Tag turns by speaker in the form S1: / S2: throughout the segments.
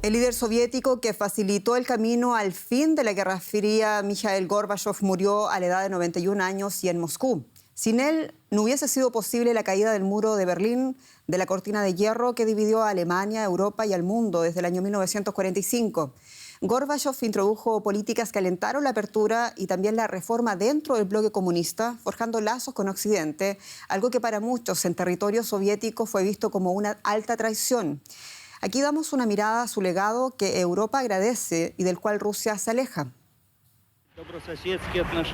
S1: El líder soviético que facilitó el camino al fin de la Guerra Fría, Mikhail Gorbachov, murió a la edad de 91 años y en Moscú. Sin él, no hubiese sido posible la caída del muro de Berlín, de la cortina de hierro que dividió a Alemania, Europa y al mundo desde el año 1945. Gorbachov introdujo políticas que alentaron la apertura y también la reforma dentro del bloque comunista, forjando lazos con Occidente, algo que para muchos en territorio soviético fue visto como una alta traición. Aquí damos una mirada a su legado que Europa agradece y del cual Rusia se aleja.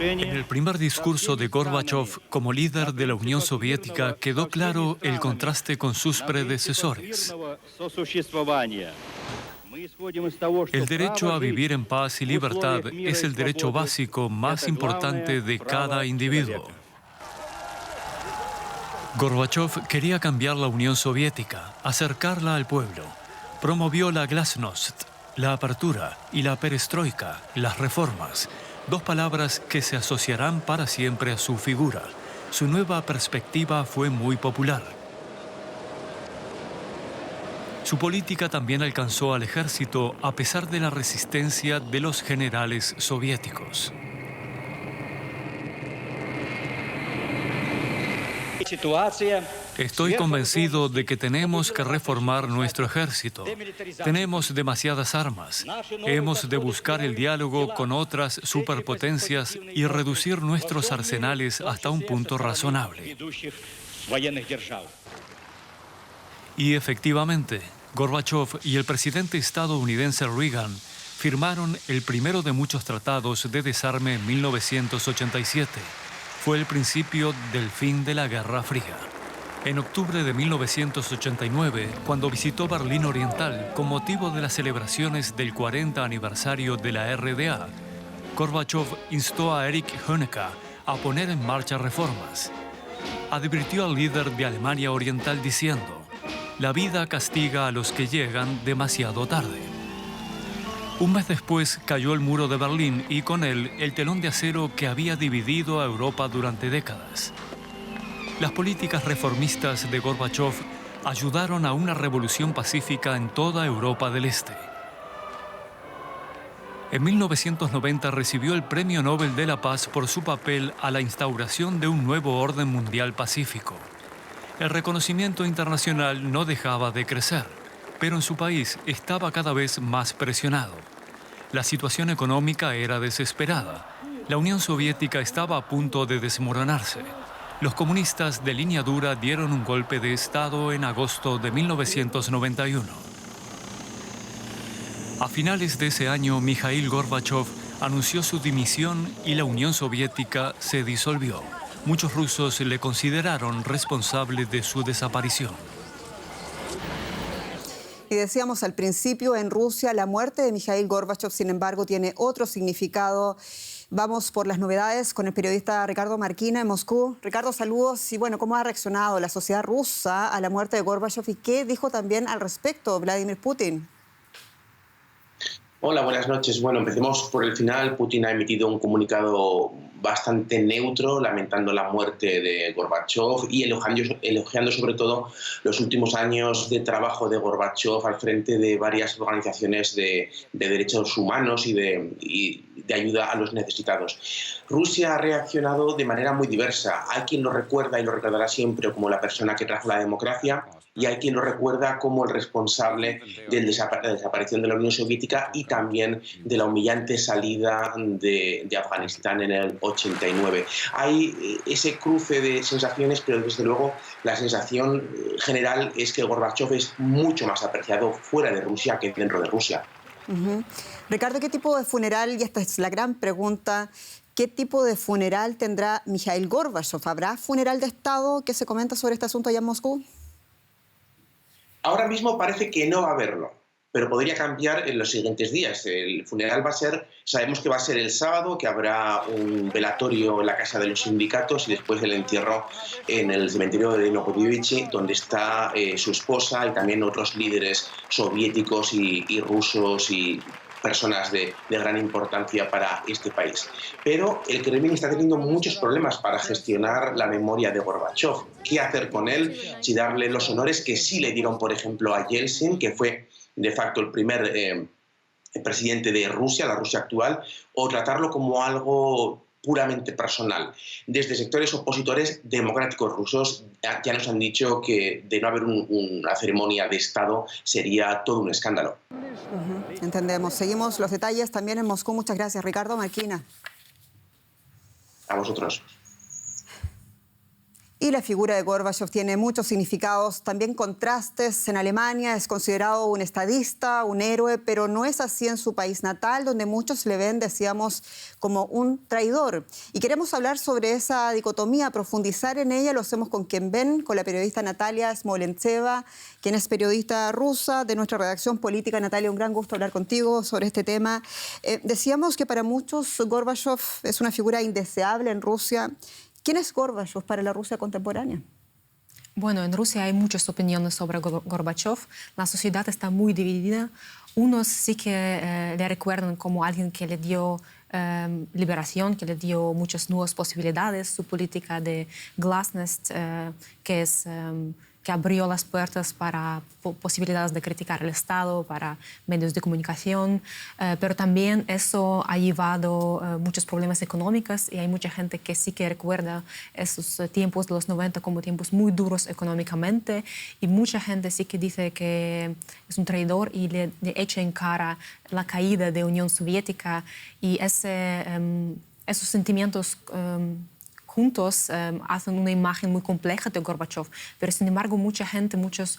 S2: En el primer discurso de Gorbachov como líder de la Unión Soviética quedó claro el contraste con sus predecesores. El derecho a vivir en paz y libertad es el derecho básico más importante de cada individuo. Gorbachov quería cambiar la Unión Soviética, acercarla al pueblo. Promovió la glasnost, la apertura y la perestroika, las reformas, dos palabras que se asociarán para siempre a su figura. Su nueva perspectiva fue muy popular. Su política también alcanzó al ejército a pesar de la resistencia de los generales soviéticos. Estoy convencido de que tenemos que reformar nuestro ejército. Tenemos demasiadas armas. Hemos de buscar el diálogo con otras superpotencias y reducir nuestros arsenales hasta un punto razonable. Y efectivamente, Gorbachov y el presidente estadounidense Reagan firmaron el primero de muchos tratados de desarme en 1987. Fue el principio del fin de la Guerra Fría. En octubre de 1989, cuando visitó Berlín Oriental con motivo de las celebraciones del 40 aniversario de la RDA, Gorbachov instó a Erich Honecker a poner en marcha reformas. Advirtió al líder de Alemania Oriental diciendo: «La vida castiga a los que llegan demasiado tarde». Un mes después cayó el muro de Berlín y con él el telón de acero que había dividido a Europa durante décadas. Las políticas reformistas de Gorbachov ayudaron a una revolución pacífica en toda Europa del Este. En 1990 recibió el Premio Nobel de la Paz por su papel a la instauración de un nuevo orden mundial pacífico. El reconocimiento internacional no dejaba de crecer, pero en su país estaba cada vez más presionado. La situación económica era desesperada. La Unión Soviética estaba a punto de desmoronarse. Los comunistas de línea dura dieron un golpe de Estado en agosto de 1991. A finales de ese año, Mikhail Gorbachov anunció su dimisión y la Unión Soviética se disolvió. Muchos rusos le consideraron responsable de su desaparición.
S1: Y decíamos al principio, en Rusia la muerte de Mikhail Gorbachov, sin embargo, tiene otro significado. Vamos por las novedades con el periodista Ricardo Marquina en Moscú. Ricardo, saludos. Y bueno, ¿cómo ha reaccionado la sociedad rusa a la muerte de Gorbachov y qué dijo también al respecto Vladimir Putin?
S3: Hola, buenas noches. Bueno, empecemos por el final. Putin ha emitido un comunicado bastante neutro, lamentando la muerte de Gorbachov y elogiando sobre todo los últimos años de trabajo de Gorbachov al frente de varias organizaciones de derechos humanos y de ayuda a los necesitados. Rusia ha reaccionado de manera muy diversa. Hay quien lo recuerda y lo recordará siempre como la persona que trajo la democracia, y hay quien lo recuerda como el responsable de la desaparición de la Unión Soviética y también de la humillante salida de Afganistán en el 89. Hay ese cruce de sensaciones, pero desde luego la sensación general es que Gorbachov es mucho más apreciado fuera de Rusia que dentro de Rusia.
S1: Ricardo, ¿qué tipo de funeral, y esta es la gran pregunta, qué tipo de funeral tendrá Mikhail Gorbachov? ¿Habrá funeral de Estado? ¿Qué se comenta sobre este asunto allá en Moscú?
S3: Ahora mismo parece que no va a haberlo, pero podría cambiar en los siguientes días. El funeral sabemos que va a ser el sábado, que habrá un velatorio en la Casa de los Sindicatos y después el entierro en el cementerio de Novodevichy, donde está su esposa y también otros líderes soviéticos y rusos y personas de gran importancia para este país. Pero el Kremlin está teniendo muchos problemas para gestionar la memoria de Gorbachov. ¿Qué hacer con él? Si darle los honores que sí le dieron, por ejemplo, a Yeltsin, que fue de facto el primer presidente de Rusia, la Rusia actual, o tratarlo como algo puramente personal. Desde sectores opositores democráticos rusos ya nos han dicho que de no haber una ceremonia de Estado sería todo un escándalo.
S1: Entendemos. Seguimos los detalles también en Moscú. Muchas gracias, Ricardo Marquina.
S3: A vosotros.
S1: Y la figura de Gorbachov tiene muchos significados, también contrastes. En Alemania es considerado un estadista, un héroe, pero no es así en su país natal, donde muchos le ven, decíamos, como un traidor. Y queremos hablar sobre esa dicotomía, profundizar en ella. Lo hacemos con quien ven, con la periodista Natalia Smolentseva, quien es periodista rusa de nuestra redacción política. Natalia, un gran gusto hablar contigo sobre este tema. Decíamos que para muchos Gorbachov es una figura indeseable en Rusia. ¿Quién es Gorbachov para la Rusia contemporánea?
S4: Bueno, en Rusia hay muchas opiniones sobre Gorbachov. La sociedad está muy dividida. Unos sí que le recuerdan como alguien que le dio liberación, que le dio muchas nuevas posibilidades. Su política de glasnost, que abrió las puertas para posibilidades de criticar el Estado, para medios de comunicación, pero también eso ha llevado muchos problemas económicos y hay mucha gente que sí que recuerda esos tiempos de los 90 como tiempos muy duros económicamente y mucha gente sí que dice que es un traidor y le echa en cara la caída de Unión Soviética y esos sentimientos juntos hacen una imagen muy compleja de Gorbachov, pero sin embargo mucha gente, muchos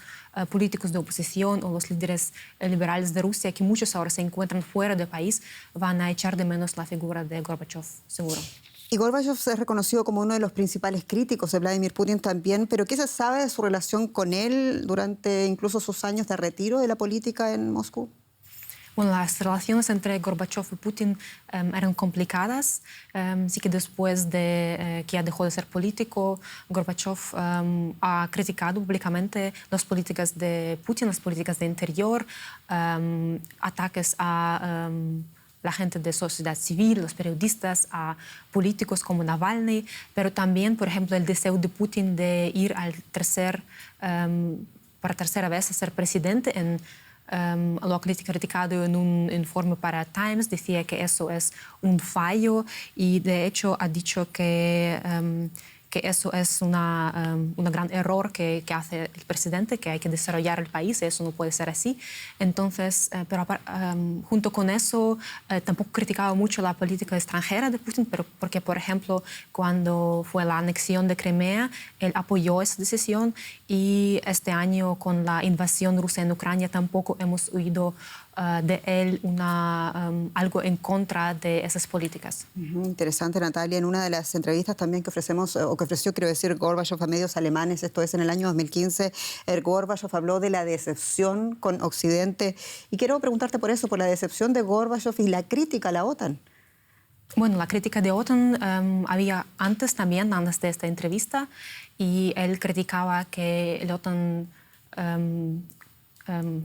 S4: políticos de oposición o los líderes liberales de Rusia, que muchos ahora se encuentran fuera del país, van a echar de menos la figura de Gorbachov, seguro.
S1: Y Gorbachov se ha reconocido como uno de los principales críticos de Vladimir Putin también, pero ¿qué se sabe de su relación con él durante incluso sus años de retiro de la política en Moscú?
S4: Bueno, las relaciones entre Gorbachov y Putin eran complicadas. Sí que después de que ya dejó de ser político, Gorbachov ha criticado públicamente las políticas de Putin, las políticas de interior, ataques a la gente de sociedad civil, los periodistas, a políticos como Navalny, pero también, por ejemplo, el deseo de Putin de ir para tercera vez a ser presidente lo ha criticado en un informe para Times, decía que eso es un fallo y de hecho ha dicho que eso es un gran error que hace el presidente, que hay que desarrollar el país, eso no puede ser así. Entonces, pero junto con eso, tampoco criticaba mucho la política extranjera de Putin, pero porque, por ejemplo, cuando fue la anexión de Crimea, él apoyó esa decisión y este año con la invasión rusa en Ucrania tampoco hemos oído de él algo en contra de esas políticas.
S1: Interesante, Natalia. En una de las entrevistas también que ofrecemos, o que ofreció, quiero decir, Gorbachov a medios alemanes, esto es en el año 2015, Gorbachov habló de la decepción con Occidente. Y quiero preguntarte por eso, por la decepción de Gorbachov y la crítica a la OTAN.
S4: Bueno, la crítica de OTAN había antes de esta entrevista, y él criticaba que la OTAN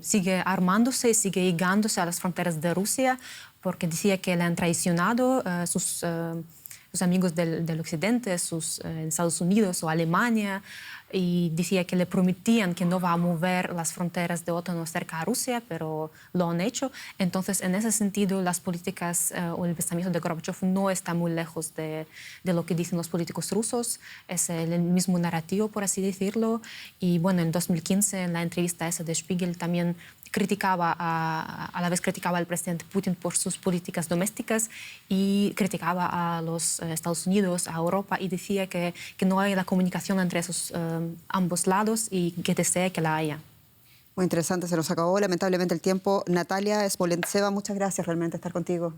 S4: sigue armándose y sigue llegándose a las fronteras de Rusia, porque decía que le han traicionado sus amigos del occidente, Estados Unidos o Alemania, y decía que le prometían que no va a mover las fronteras de OTAN cerca a Rusia, pero lo han hecho. Entonces, en ese sentido, las políticas o el pensamiento de Gorbachov no está muy lejos de lo que dicen los políticos rusos. Es el mismo narrativo, por así decirlo. Y bueno, en 2015, en la entrevista esa de Spiegel, también a la vez criticaba al presidente Putin por sus políticas domésticas y criticaba a los Estados Unidos, a Europa, y decía que no hay la comunicación entre esos ambos lados y que desea que la haya.
S1: Muy interesante, se nos acabó lamentablemente el tiempo. Natalia Smolentseva, muchas gracias realmente estar contigo.